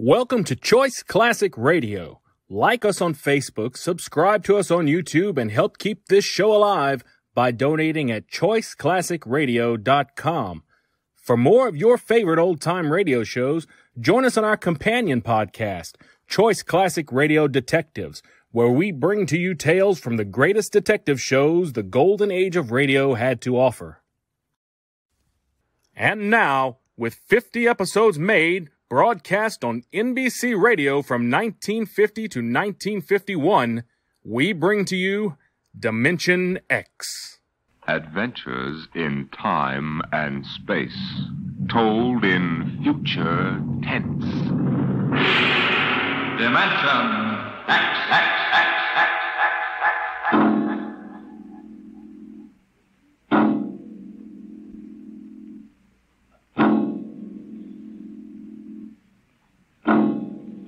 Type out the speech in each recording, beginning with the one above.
Welcome to Choice Classic Radio. Like us on Facebook, subscribe to us on YouTube, and help keep this show alive by donating at choiceclassicradio.com. For more of your favorite old-time radio shows, join us on our companion podcast, Choice Classic Radio Detectives, where we bring to you tales from the greatest detective shows the golden age of radio had to offer. And now, with 50 episodes made, broadcast on NBC Radio from 1950 to 1951, we bring to you Dimension X. Adventures in time and space, told in future tense. Dimension X.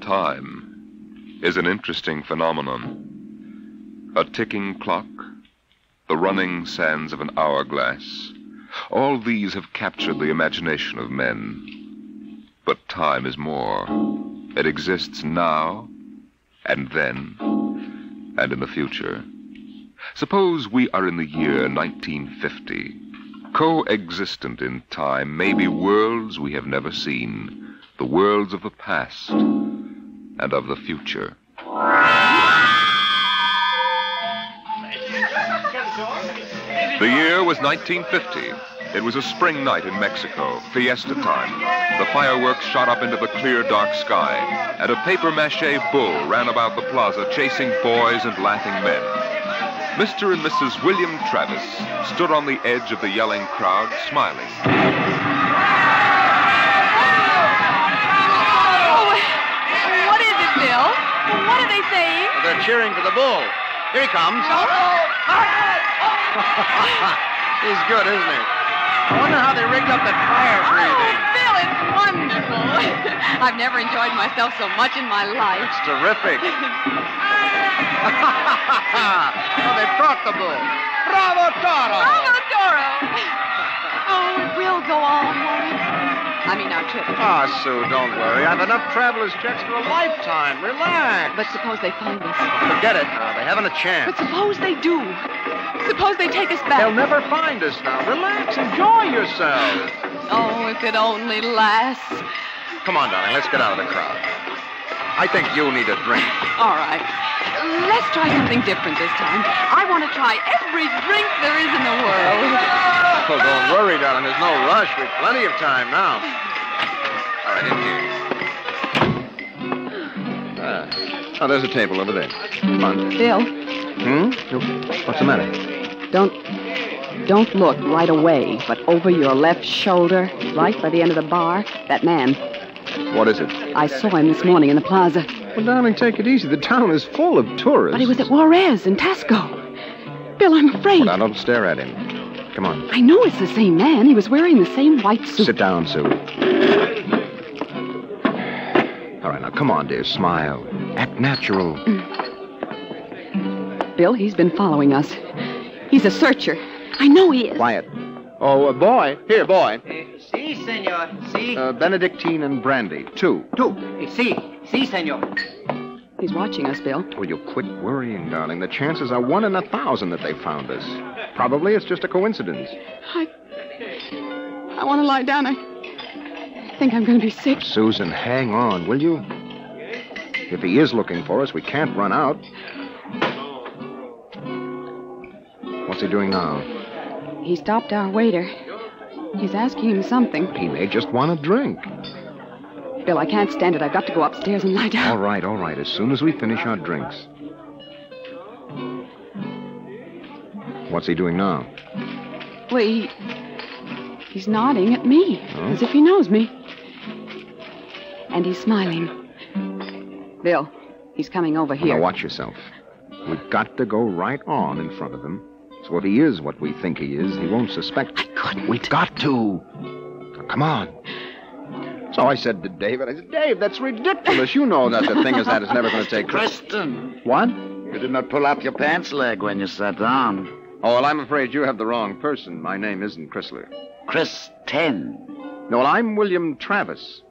Time is an interesting phenomenon. A ticking clock, the running sands of an hourglass, all these have captured the imagination of men. But time is more. It exists now, and then, and in the future. Suppose we are in the year 1950. Coexistent in time may be worlds we have never seen, the worlds of the past and of the future. The year was 1950. It was a spring night in Mexico, fiesta time. The fireworks shot up into the clear, dark sky, and a papier-mâché bull ran about the plaza chasing boys and laughing men. Mr. and Mrs. William Travis stood on the edge of the yelling crowd, smiling. What are they saying? They're cheering for the bull. Here he comes. He's good, isn't he? I wonder how they rigged up that fire breathing. Oh, Bill, it's wonderful. I've never enjoyed myself so much in my life. It's terrific. Oh, they've caught the bull. Bravo, Toro! Bravo, Toro! Oh, it will go on, won't it? I mean, our trip. Ah, Sue, don't worry. I've enough traveler's checks for a lifetime. Relax. But suppose they find us. Forget it now. They haven't a chance. But suppose they do. Suppose they take us back. They'll never find us now. Relax. Enjoy yourself. Oh, if it only lasts. Come on, darling. Let's get out of the crowd. I think you need a drink. All right. Let's try something different this time. I want to try every drink there is in the world. Oh, don't worry, darling. There's no rush. We've plenty of time now. All right, in here. Oh, there's a table over there. Come on. Bill. What's the matter? Don't look right away, but over your left shoulder, right by the end of the bar, that man. What is it? I saw him this morning in the plaza. Well, darling, take it easy. The town is full of tourists. But he was at Juarez and Tasco. Bill, I'm afraid. Well, now, don't stare at him. Come on. I know it's the same man. He was wearing the same white suit. Sit down, Sue. All right, now, come on, dear. Smile. Act natural. Bill, he's been following us. He's a searcher. I know he is. Quiet. Oh, boy. Here, boy. Si, senor. Si. Benedictine and brandy. Two. Si, senor. He's watching us, Bill. Will you quit worrying, darling? The chances are 1 in 1,000 that they found us. Probably it's just a coincidence. I want to lie down. I think I'm going to be sick. Susan, hang on, will you? If he is looking for us, we can't run out. What's he doing now? He stopped our waiter. He's asking him something. He may just want a drink. Bill, I can't stand it. I've got to go upstairs and lie down. All right. As soon as we finish our drinks. What's he doing now? Well, he's nodding at me, as if he knows me. And he's smiling. Bill, he's coming over here. Now, watch yourself. We've got to go right on in front of him. So if he is what we think he is, he won't suspect. I couldn't. We've got to. Now, come on. So I said to David, Dave, that's ridiculous. You know that the thing is that it's never going to take... Kristen. What? You did not pull up your pants leg when you sat down. Oh, well, I'm afraid you have the wrong person. My name isn't Chrysler. Chris 10. No, well, I'm William Travis.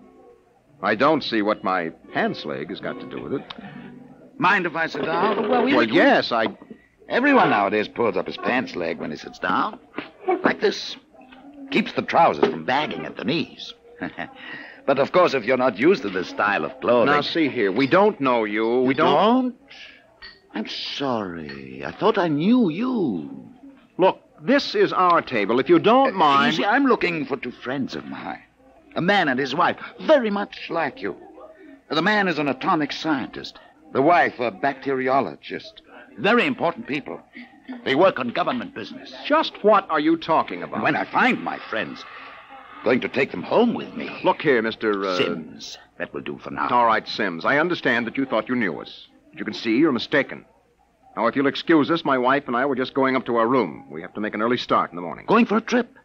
I don't see what my pants leg has got to do with it. Mind if I sit down? Well, yes, Everyone nowadays pulls up his pants leg when he sits down. Like this. Keeps the trousers from bagging at the knees. But, of course, if you're not used to this style of clothing... Now, see here. We don't know you. We don't? I'm sorry. I thought I knew you. Look, this is our table. If you don't mind... You see, I'm looking for two friends of mine. A man and his wife, very much like you. The man is an atomic scientist. The wife, a bacteriologist. Very important people. They work on government business. Just what are you talking about? And when I find my friends, going to take them home with me. Look here, Mr. Sims. That will do for now. All right, Sims. I understand that you thought you knew us. But you can see you're mistaken. Now, if you'll excuse us, my wife and I were just going up to our room. We have to make an early start in the morning. Going for a trip?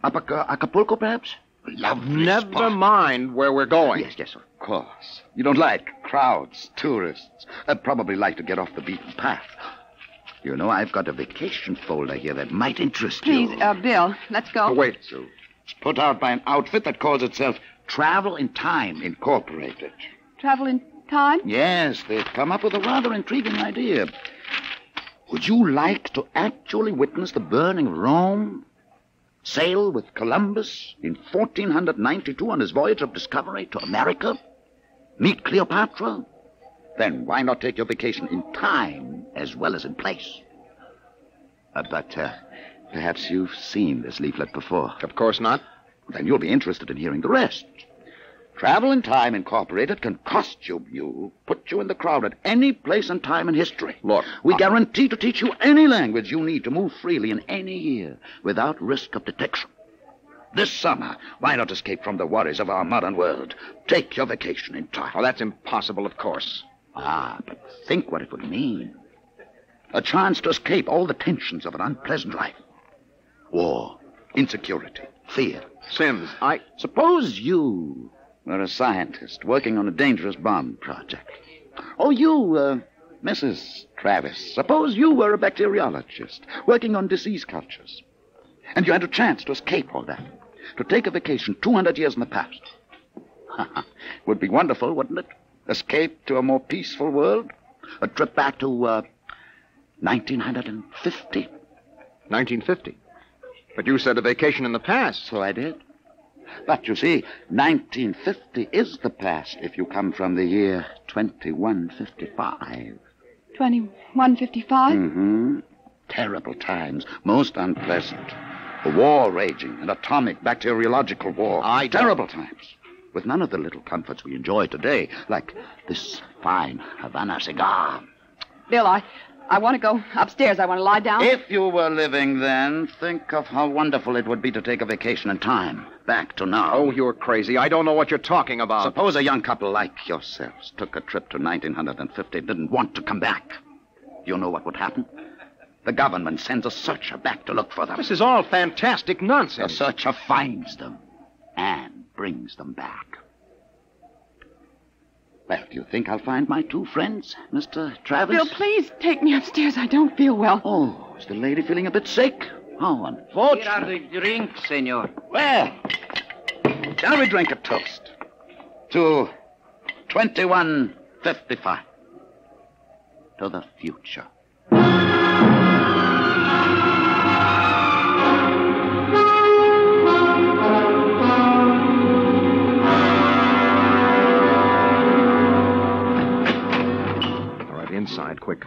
Up Acapulco, perhaps? Lovely Never spot. mind where we're going. Yes, of course. You don't like crowds, tourists. Probably like to get off the beaten path. You know, I've got a vacation folder here that might interest you. Please, Bill, let's go. Oh, wait, Sue. It's put out by an outfit that calls itself Travel in Time Incorporated. Travel in time? Yes, they've come up with a rather intriguing idea. Would you like to actually witness the burning of Rome? Sail with Columbus in 1492 on his voyage of discovery to America? Meet Cleopatra? Then why not take your vacation in time as well as in place? But perhaps you've seen this leaflet before. Of course not. Then you'll be interested in hearing the rest. Travel in Time Incorporated can costume you, put you in the crowd at any place and time in history. Look, we guarantee to teach you any language you need to move freely in any year without risk of detection. This summer, why not escape from the worries of our modern world? Take your vacation in time. Oh, that's impossible, of course. But think what it would mean. A chance to escape all the tensions of an unpleasant life. War, insecurity, fear. Sims, Suppose you were a scientist working on a dangerous bomb project. Or you, Mrs. Travis, suppose you were a bacteriologist working on disease cultures. And you had a chance to escape all that. To take a vacation 200 years in the past. Would be wonderful, wouldn't it? Escape to a more peaceful world? A trip back to, 1950. 1950? But you said a vacation in the past. So I did. But you see, 1950 is the past if you come from the year 2155. 2155? Mm-hmm. Terrible times, most unpleasant. A war raging, an atomic bacteriological war. Terrible times. With none of the little comforts we enjoy today, like this fine Havana cigar. Bill, I want to go upstairs. I want to lie down. If you were living then, think of how wonderful it would be to take a vacation in time. Back to now. Oh, you're crazy. I don't know what you're talking about. Suppose a young couple like yourselves took a trip to 1950 and didn't want to come back. You know what would happen? The government sends a searcher back to look for them. This is all fantastic The nonsense. searcher finds them and brings them back. Well, do you think I'll find my two friends, Mr. Travis? Bill, please take me upstairs. I don't feel well. Oh, is the lady feeling a bit sick? How unfortunate. Here are the drinks, senor. Well, shall we drink a toast to 2155? To the future. Inside, quick.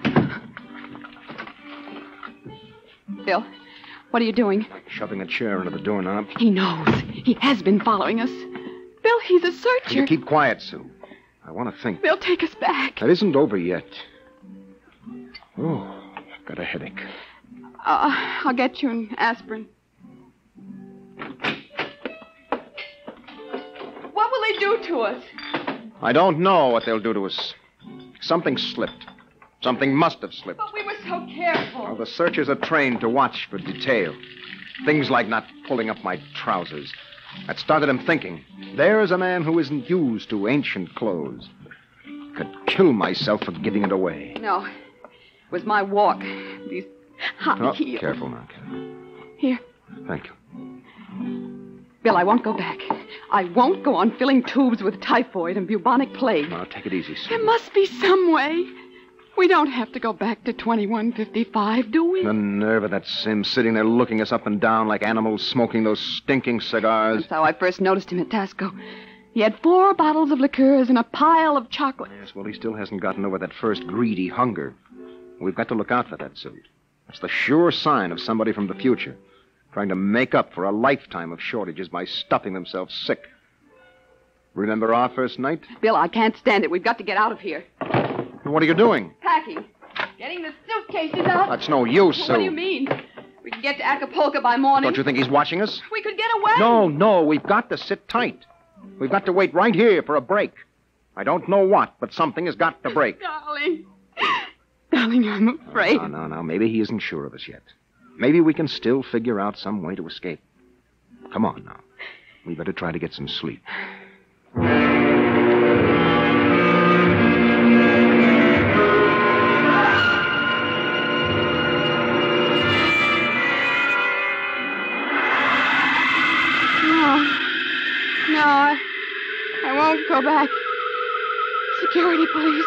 Bill, what are you doing? Shoving a chair under the doorknob. He knows. He has been following us. Bill, he's a searcher. You keep quiet, Sue. I want to think. Bill, take us back. That isn't over yet. Oh, I've got a headache. I'll get you an aspirin. What will they do to us? I don't know what they'll do to us. Something slipped. Something must have slipped. But we were so careful. Well, the searchers are trained to watch for detail. Things like not pulling up my trousers. That started him thinking. There's a man who isn't used to ancient clothes. Could kill myself for giving it away. No. It was my walk. These high heels. Careful now, Ken. Here. Thank you. Bill, I won't go back. I won't go on filling tubes with typhoid and bubonic plague. Now, take it easy, Sue. There must be some way. We don't have to go back to 2155, do we? The nerve of that Sim sitting there looking us up and down like animals smoking those stinking cigars. That's how I first noticed him at Tasco. He had 4 bottles of liqueurs and a pile of chocolate. Yes, well, he still hasn't gotten over that first greedy hunger. We've got to look out for that, Sue. It's the sure sign of somebody from the future, trying to make up for a lifetime of shortages by stuffing themselves sick. Remember our first night? Bill, I can't stand it. We've got to get out of here. What are you doing? Packing. Getting the suitcases out. That's no use, Sue. What do you mean? We could get to Acapulco by morning. Don't you think he's watching us? We could get away. No, we've got to sit tight. We've got to wait right here for a break. I don't know what, but something has got to break. Darling. Darling, I'm afraid. No. Maybe he isn't sure of us yet. Maybe we can still figure out some way to escape. Come on now. We better try to get some sleep. No, I won't go back. Security police.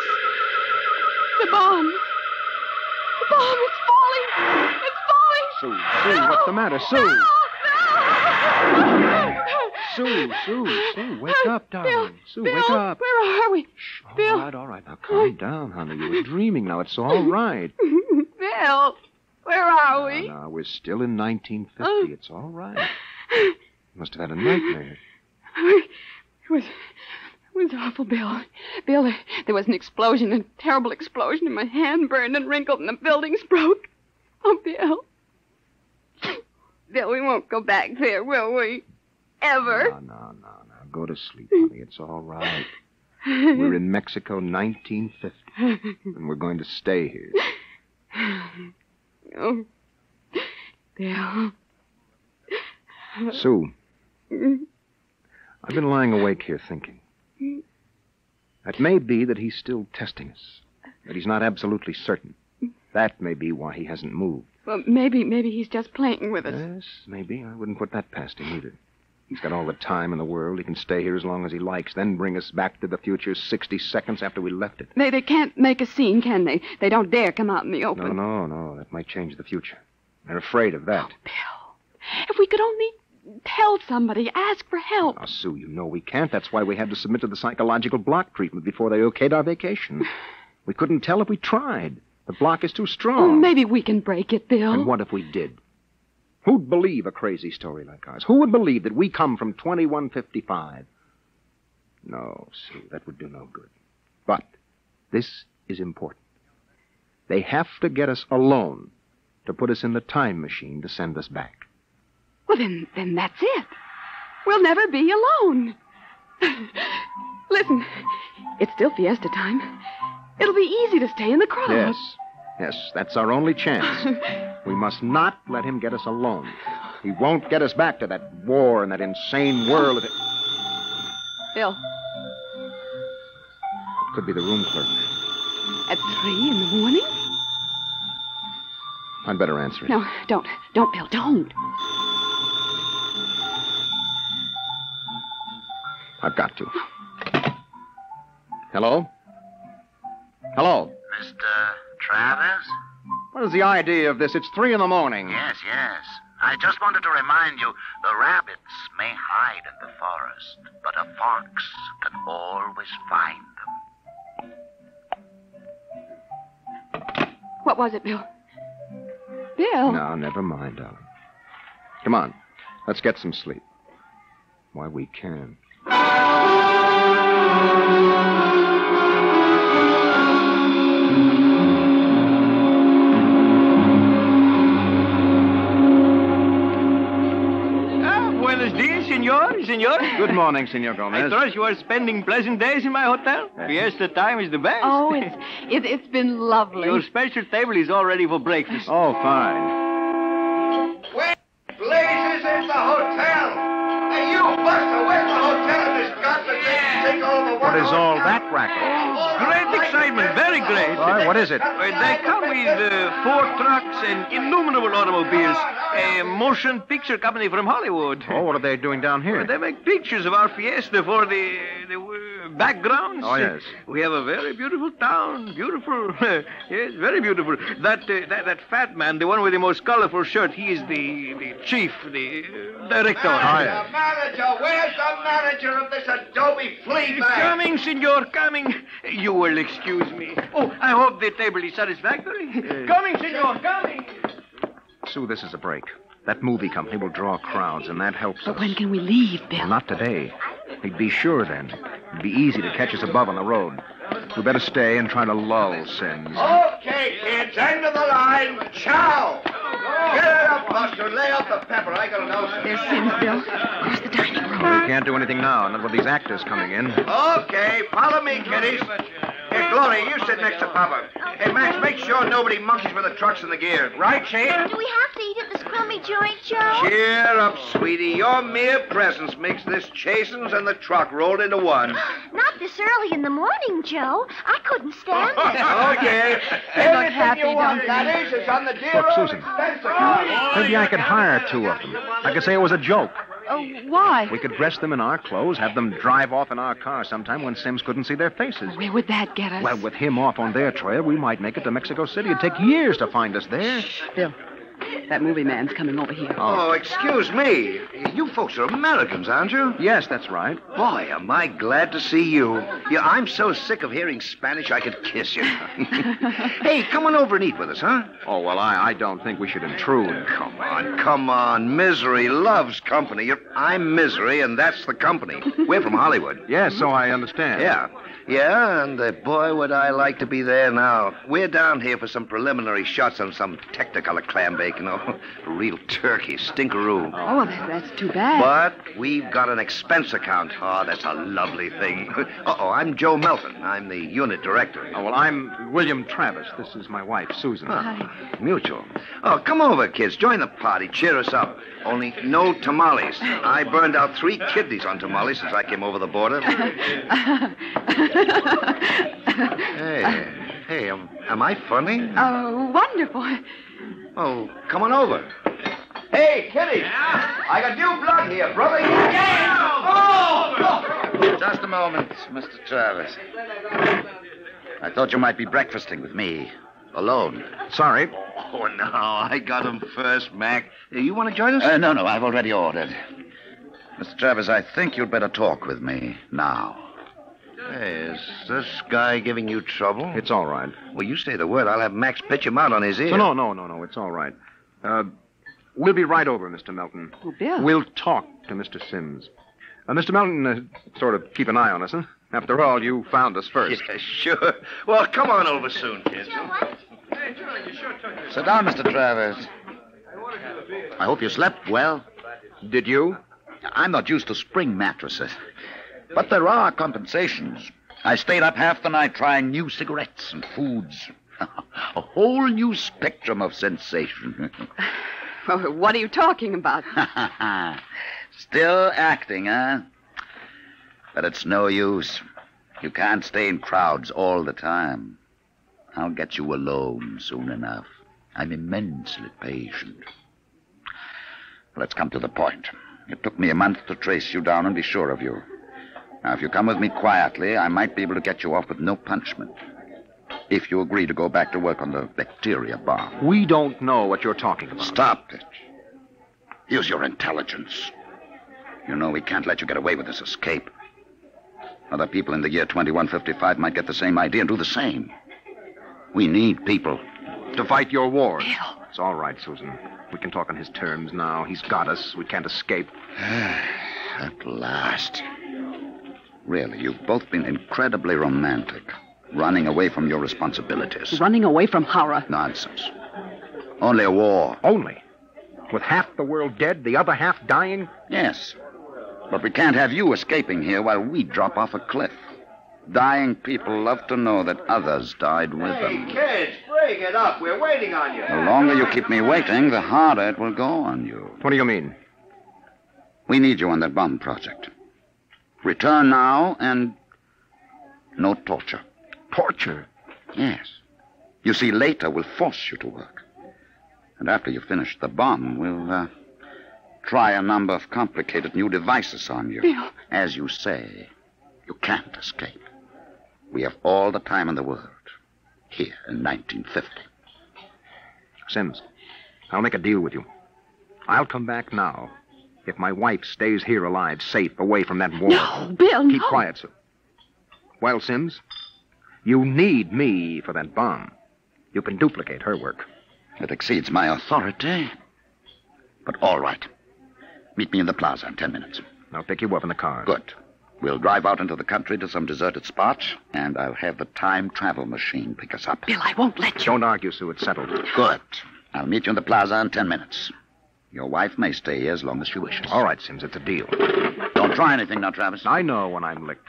The bomb. The bomb, it's falling. It's falling. Sue, what's the matter? Sue! No! Sue, wake up, darling. Bill, Sue, Bill, wake up. Where are we? Shh, Bill. All right. Now calm down, honey. You were dreaming. Now it's all right. Bill, where are we? No, we're still in 1950. It's all right. You must have had a nightmare. It was awful, Bill. Bill, there was an explosion, a terrible explosion, and my hand burned and wrinkled, and the buildings broke. Oh, Bill. Bill, we won't go back there, will we? Ever? No. Go to sleep, honey. It's all right. We're in Mexico, 1950, and we're going to stay here. Oh, Bill. Sue, I've been lying awake here thinking. It may be that he's still testing us, that he's not absolutely certain. That may be why he hasn't moved. Well, maybe he's just playing with us. Yes, maybe. I wouldn't put that past him either. He's got all the time in the world. He can stay here as long as he likes, then bring us back to the future 60 seconds after we left it. They can't make a scene, can they? They don't dare come out in the open. No. That might change the future. They're afraid of that. Oh, Bill, if we could only tell somebody, ask for help. Now, Sue, you know we can't. That's why we had to submit to the psychological block treatment before they okayed our vacation. We couldn't tell if we tried. The block is too strong. Oh, maybe we can break it, Bill. And what if we did? Who'd believe a crazy story like ours? Who would believe that we come from 2155? No, Sue, that would do no good. But this is important. They have to get us alone to put us in the time machine to send us back. Well, then that's it. We'll never be alone. Listen, it's still fiesta time. It'll be easy to stay in the crowd. Yes, that's our only chance. We must not let him get us alone. He won't get us back to that war and that insane world. Bill. It could be the room clerk. At 3 in the morning? I'd better answer it. No, don't. Don't, Bill, don't. I've got to. Hello? Hello? Mr. Travers? What is the idea of this? It's 3 in the morning. Yes. I just wanted to remind you, the rabbits may hide in the forest, but a fox can always find them. What was it, Bill? Bill? No, never mind, darling. Come on. Let's get some sleep. Why, we can. Buenos dias, senor. Good morning, Senor I Gomez. trust you are spending pleasant days in my hotel. Fiesta time is the best. Oh, it's been lovely. Your special table is all ready for breakfast. Oh, fine. Where blazes is the hotel? Hey, you, Buster, where's the hotel in this godforsaken take all the world? What is all that racket? Great excitement, very great. Why, what is it? They come with 4 trucks and innumerable automobiles. A motion picture company from Hollywood. Oh, what are they doing down here? They make pictures of our fiesta for the backgrounds. Oh, yes. We have a very beautiful town. Beautiful. Yes, very beautiful. That fat man, the one with the most colorful shirt, he is the chief, the director. Oh, yes. Where's the manager of this adobe flea bag? Coming, senor, coming. You will excuse me. Oh, I hope the table is satisfactory. Coming, senor, coming. Sue, this is a break. That movie company will draw crowds, and that helps But us. when can we leave, Bill? Well, not today. He'd be sure then. It'd be easy to catch us above on the road. We better stay and try to lull Sims. Okay, kids, end of the line. Chow! Get it up, Buster. Lay out the pepper. I gotta know. There's Sims, Bill. Across the dining room. Well, we can't do anything now, not with these actors coming in. Okay, follow me, kiddies. Hey, Glory, you sit next to Papa. Hey, Max, make sure nobody monkeys with the trucks and the gear. Right, Shane? Do we have to eat at this crummy joint, Joe? Cheer up, sweetie. Your mere presence makes this chasins and the truck rolled into one. Not this early in the morning, Joe. I couldn't stand it. Okay. They look happy, you want, don't they? laddies, it's on the dear Look, old Susan. expense account. Maybe I could hire 2 of them. I could say it was a joke. Oh, why? We could dress them in our clothes, have them drive off in our car sometime when Sims couldn't see their faces. Where would that get us? Well, with him off on their trail, we might make it to Mexico City. It'd take years to find us there. Bill, that movie man's coming over here. Oh, excuse me. You folks are Americans, aren't you? Yes, that's right. Boy, am I glad to see you. Yeah, I'm so sick of hearing Spanish I could kiss you. Hey, come on over and eat with us, huh? Oh, well, I don't think we should intrude. Come on. Misery loves company. I'm Misery, and that's the company. We're from Hollywood. Yes, so I understand. Yeah, and boy, would I like to be there now. We're down here for some preliminary shots on some Technicolor clam bake, you know. Real turkey, stinkeroo. Oh, that's too bad. But we've got an expense account. Oh, that's a lovely thing. I'm Joe Melton. I'm the unit director. Oh, well, I'm William Travis. This is my wife, Susan. Mutual. Oh, come over, kids. Join the party. Cheer us up. Only no tamales. I burned out 3 kidneys on tamales since I came over the border. Hey, am I funny? Oh, wonderful. Oh, come on over. Hey, Kitty. I got new blood here, brother. Just a moment, Mr. Travis. I thought you might be breakfasting with me, alone. Sorry. Oh, no, I got him first, Mac. You want to join us? No, I've already ordered. Mr. Travis, I think you'd better talk with me now. Hey, is this guy giving you trouble? It's all right. Well, you say the word. I'll have Max pitch him out on his ear. No. It's all right. We'll be right over, Mr. Melton. Oh, Bill. We'll talk to Mr. Sims. Mr. Melton, sort of keep an eye on us, huh? After all, you found us first. Yeah, sure. Well, come on over soon, kids. Sit down, Mr. Travis. I hope you slept well. Did you? I'm not used to spring mattresses. But there are compensations. I stayed up half the night trying new cigarettes and foods. A whole new spectrum of sensation. Oh, what are you talking about? Still acting, huh? But it's no use. You can't stay in crowds all the time. I'll get you alone soon enough. I'm immensely patient. Let's come to the point. It took me a month to trace you down and be sure of you. Now, if you come with me quietly, I might be able to get you off with no punishment. If you agree to go back to work on the bacteria bomb. We don't know what you're talking about. Stop it. Use your intelligence. You know we can't let you get away with this escape. Other people in the year 2155 might get the same idea and do the same. We need people. To fight your wars. It's all right, Susan. We can talk on his terms now. He's got us. We can't escape. At last. Really, you've both been incredibly romantic. Running away from your responsibilities. Running away from horror. Nonsense. Only a war. Only? With half the world dead, the other half dying? Yes. But we can't have you escaping here while we drop off a cliff. Dying people love to know that others died with them. Hey, kids, break it up. We're waiting on you. The longer you keep me waiting, the harder it will go on you. What do you mean? We need you on that bomb project. Return now, and No torture. Torture? Yes. You see, later we'll force you to work. And after you finish the bomb, we'll try a number of complicated new devices on you. Bill. As you say, you can't escape. We have all the time in the world. Here in 1950. Sims, I'll make a deal with you. I'll come back now if my wife stays here alive, safe, away from that war. No, Bill, no. Keep quiet, Sue. Well, Sims, you need me for that bomb. You can duplicate her work. It exceeds my authority. But all right. Meet me in the plaza in 10 minutes. I'll pick you up in the car. Good. We'll drive out into the country to some deserted spot, and I'll have the time travel machine pick us up. Bill, I won't let you. Don't argue, Sue. It's settled. Good. I'll meet you in the plaza in 10 minutes. Your wife may stay here as long as she wishes. All right, Sims. It's a deal. Don't try anything now, Travis. I know when I'm licked.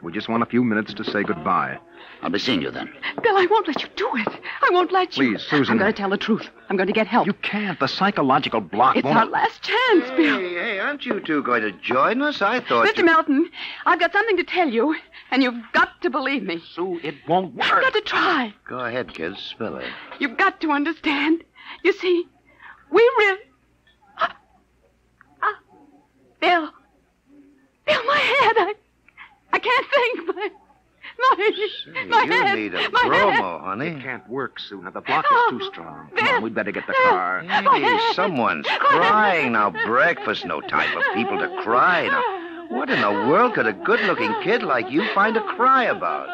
We just want a few minutes to say goodbye. I'll be seeing you then. Bill, I won't let you do it. I won't let you. Please, Susan. I'm going to tell the truth. I'm going to get help. You can't. The psychological block It's won't... our last chance, Bill. Hey, aren't you two going to join us? I thought Mr. Melton, I've got something to tell you, and you've got to believe me. Sue, it won't work. You've got to try. Go ahead, kids. Spill it. You've got to understand. You see, we really... Bill. Bill, my head. I can't think. My you head. need a my bromo, head. honey. It can't work, Sue. Now, the block is too strong. Come on, we'd better get the car. Hey, someone's crying now. Breakfast, no time for people to cry. Now, what in the world could a good-looking kid like you find to cry about?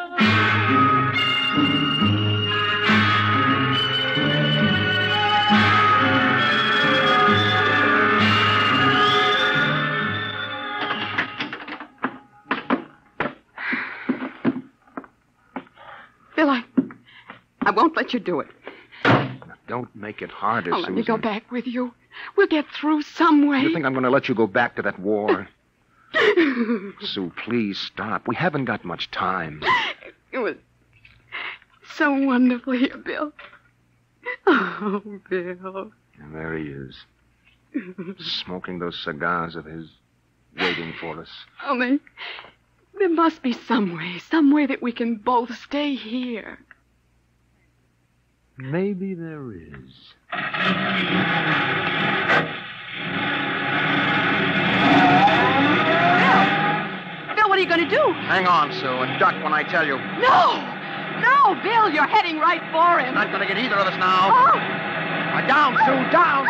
Bill, I won't let you do it. Now, don't make it harder, I'll let Susan. me go back with you. We'll get through some way. You think I'm going to let you go back to that war? Sue, please stop. We haven't got much time. It was so wonderful here, Bill. Oh, Bill. And there he is, smoking those cigars of his, waiting for us. Only there must be some way that we can both stay here. Maybe there is. Bill, what are you going to do? Hang on, Sue, and duck when I tell you. No, Bill, you're heading right for him. Not going to get either of us now. Oh! Down, Sue, down!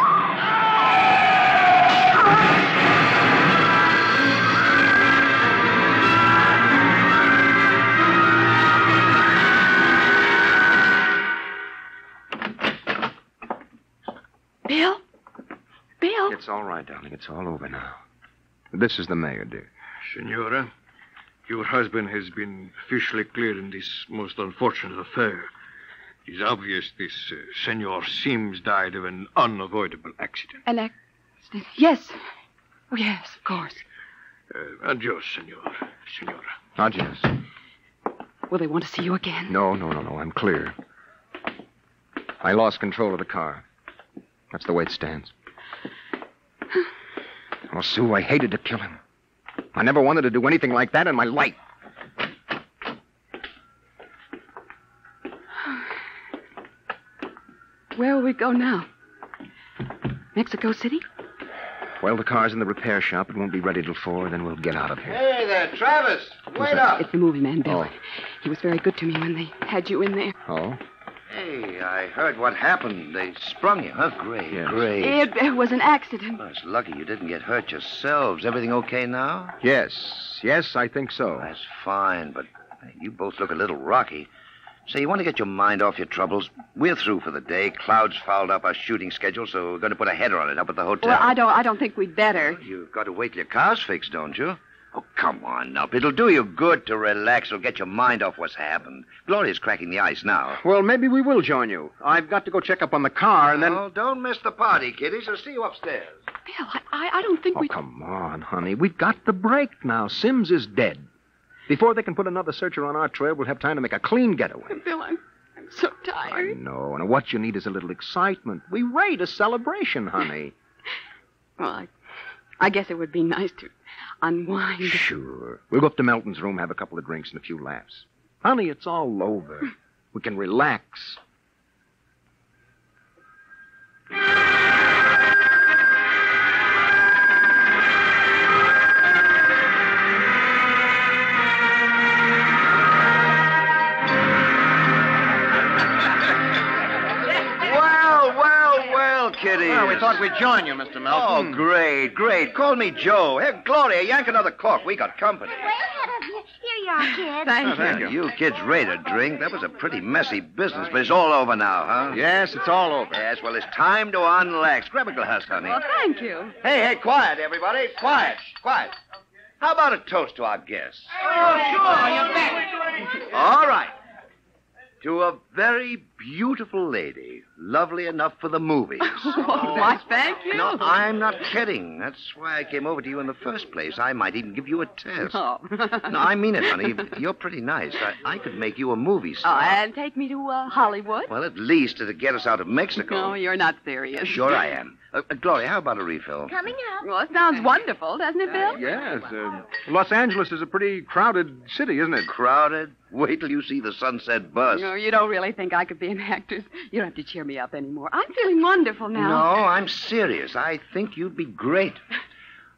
Bill? Bill? It's all right, darling. It's all over now. This is the mayor, dear. Senora, your husband has been officially cleared in this most unfortunate affair. It is obvious this Senor Sims died of an unavoidable accident. An accident? Yes. Oh, yes, of course. Adios, Senora. Adios. Will they want to see you again? No. I'm clear. I lost control of the car. That's the way it stands. Oh, Sue, I hated to kill him. I never wanted to do anything like that in my life. Where will we go now? Mexico City? Well, the car's in the repair shop. It won't be ready till 4, then we'll get out of here. Hey there, Travis. Wait up. It's the movie man, Bill. Oh. He was very good to me when they had you in there. Oh? Hey, I heard what happened. They sprung you, huh? Great, Yes. great. It was an accident. Well, it's lucky you didn't get hurt yourselves. Everything okay now? Yes, I think so. That's fine, but you both look a little rocky. Say, you want to get your mind off your troubles? We're through for the day. Cloud's fouled up our shooting schedule, so we're going to put a header on it up at the hotel. Well, I don't think we'd better. You've got to wait till your car's fixed, don't you? Oh, come on, up. It'll do you good to relax. It'll get your mind off what's happened. Gloria's cracking the ice now. Well, maybe we will join you. I've got to go check up on the car, and then... Oh, don't miss the party, kiddies. I'll see you upstairs. Bill, I don't think Oh, we... come on, honey. We've got the break now. Sims is dead. Before they can put another searcher on our trail, we'll have time to make a clean getaway. Bill, I'm so I tired. know, and what you need is a little excitement. We rate a celebration, honey. Well, I guess it would be nice to unwind. Sure. We'll go up to Melton's room, have a couple of drinks and a few laughs. Honey, it's all over. We can relax. Kitty. Well, we thought we'd join you, Mr. Melton. Oh, great, great. Call me Joe. Hey, Gloria, yank another cork. We got company. Way ahead of you. Here you are, kid. Thank you. You kids ready to drink? That was a pretty messy business, but it's all over now, huh? Yes, it's all over. Yes, well, it's time to unlax. Grab a glass, honey. Well, thank you. Hey, quiet, everybody. Quiet, quiet. How about a toast to our guests? Oh, sure, you're back. All right. To a very beautiful lady, lovely enough for the movies. Why, thank you. No, I'm not kidding. That's why I came over to you in the first place. I might even give you a test. Oh. No, I mean it, honey. You're pretty nice. I could make you a movie Oh, star. and take me to Hollywood? Well, at least it'll get us out of Mexico. No, you're not serious. Sure I am. Gloria, how about a refill? Coming up. Well, it sounds wonderful, doesn't it, Bill? Yes. Los Angeles is a pretty crowded city, isn't it? Crowded? Wait till you see the Sunset Bus. No, you don't really think I could be an actress. You don't have to cheer me up anymore. I'm feeling wonderful now. No, I'm serious. I think you'd be great.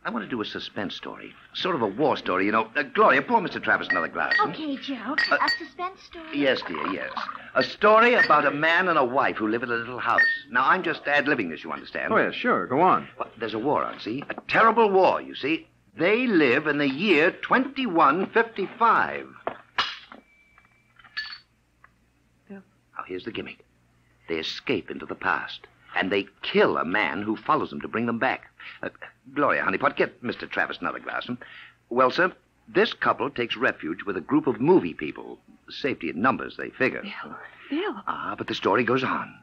I want to do a suspense story. Sort of a war story, you know. Gloria, pour Mr. Travis another glass. Okay, Joe. A suspense story. Yes, dear, yes. A story about a man and a wife who live in a little house. Now, I'm just ad-libbing this, you understand? Oh, yeah, sure. Go on. Well, there's a war on, see? A terrible war, you see. They live in the year 2155. Yeah. Now, here's the gimmick. They escape into the past, and they kill a man who follows them to bring them back. Gloria, honeypot, get Mr. Travis another glass. Well, sir, this couple takes refuge with a group of movie people. Safety in numbers, they figure. Bill. But the story goes on.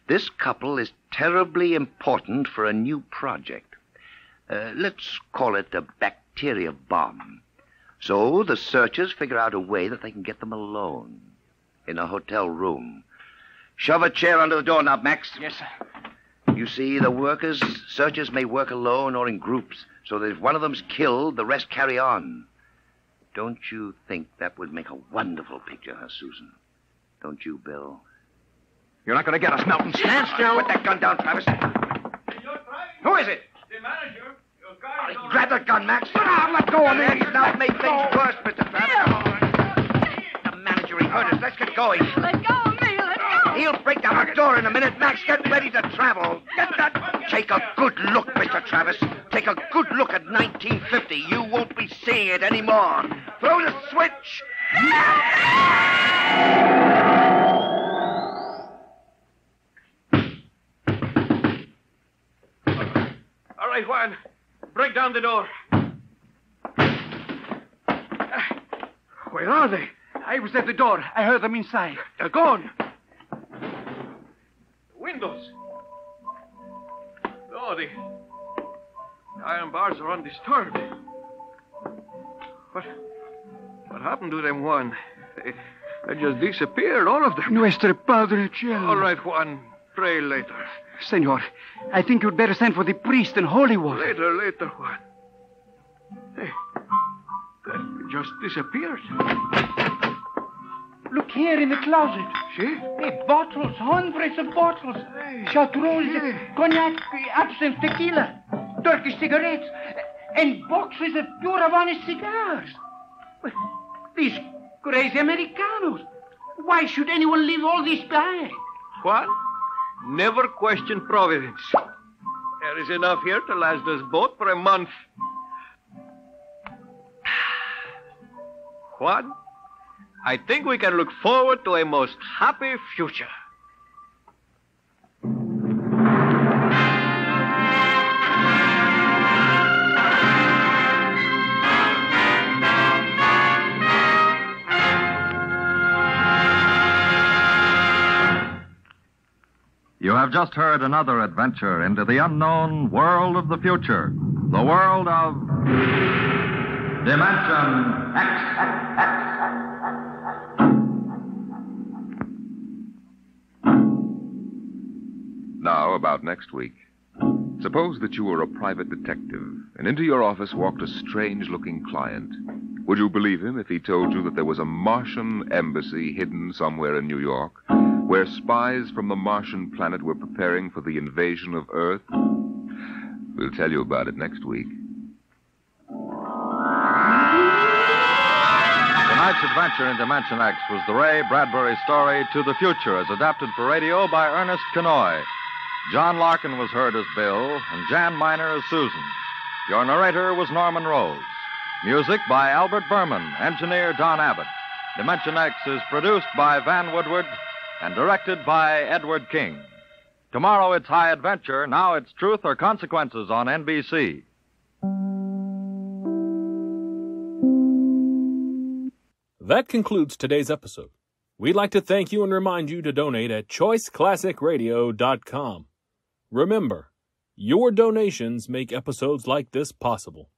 This couple is terribly important for a new project. Let's call it a bacteria bomb. So the searchers figure out a way that they can get them alone in a hotel room. Shove a chair under the doorknob, Max. Yes, sir. You see, the searchers may work alone or in groups, so that if one of them's killed, the rest carry on. Don't you think that would make a wonderful picture, huh, Susan? Don't you, Bill? You're not going to get us, Melton. Stand still. Put that gun down, Travis. Who is it? The manager. Your guy is Grab that gun, Max. Let go of me. Let's not make things worse, Mr. Travis. The manager, he heard us. Let's get going. Let go of me. Let go. He'll break down the door in a minute. Max, get ready to travel. Get that. Take a good look, Mr. Travis. Take a good look at 1950. You won't be seeing it anymore. Throw the switch. All right, Juan. Break down the door. Where are they? I was at the door. I heard them inside. They're gone. Windows. Oh, the iron bars are undisturbed. What happened to them, Juan? They just disappeared, all of them. Nuestro Padre Cielo. All right, Juan. Pray later. Senor, I think you'd better send for the priest and holy water. Later, Juan. Hey, they just disappeared. Look here in the closet. See? Hey, bottles, hundreds of bottles. Chartreuse, cognac, absinthe, tequila, Turkish cigarettes, and boxes of pure Havana cigars. Well, these crazy Americanos. Why should anyone leave all this behind? Juan, never question providence. There is enough here to last us both for a month. Juan, I think we can look forward to a most happy future. You have just heard another adventure into the unknown world of the future, the world of Dimension X. Now, about next week. Suppose that you were a private detective, and into your office walked a strange-looking client. Would you believe him if he told you that there was a Martian embassy hidden somewhere in New York, where spies from the Martian planet were preparing for the invasion of Earth? We'll tell you about it next week. Tonight's adventure in Dimension X was the Ray Bradbury story To the Future, as adapted for radio by Ernest Kenoy. John Larkin was heard as Bill, and Jan Miner as Susan. Your narrator was Norman Rose. Music by Albert Berman, engineer Don Abbott. Dimension X is produced by Van Woodward and directed by Edward King. Tomorrow it's High Adventure. Now it's Truth or Consequences on NBC. That concludes today's episode. We'd like to thank you and remind you to donate at choiceclassicradio.com. Remember, your donations make episodes like this possible.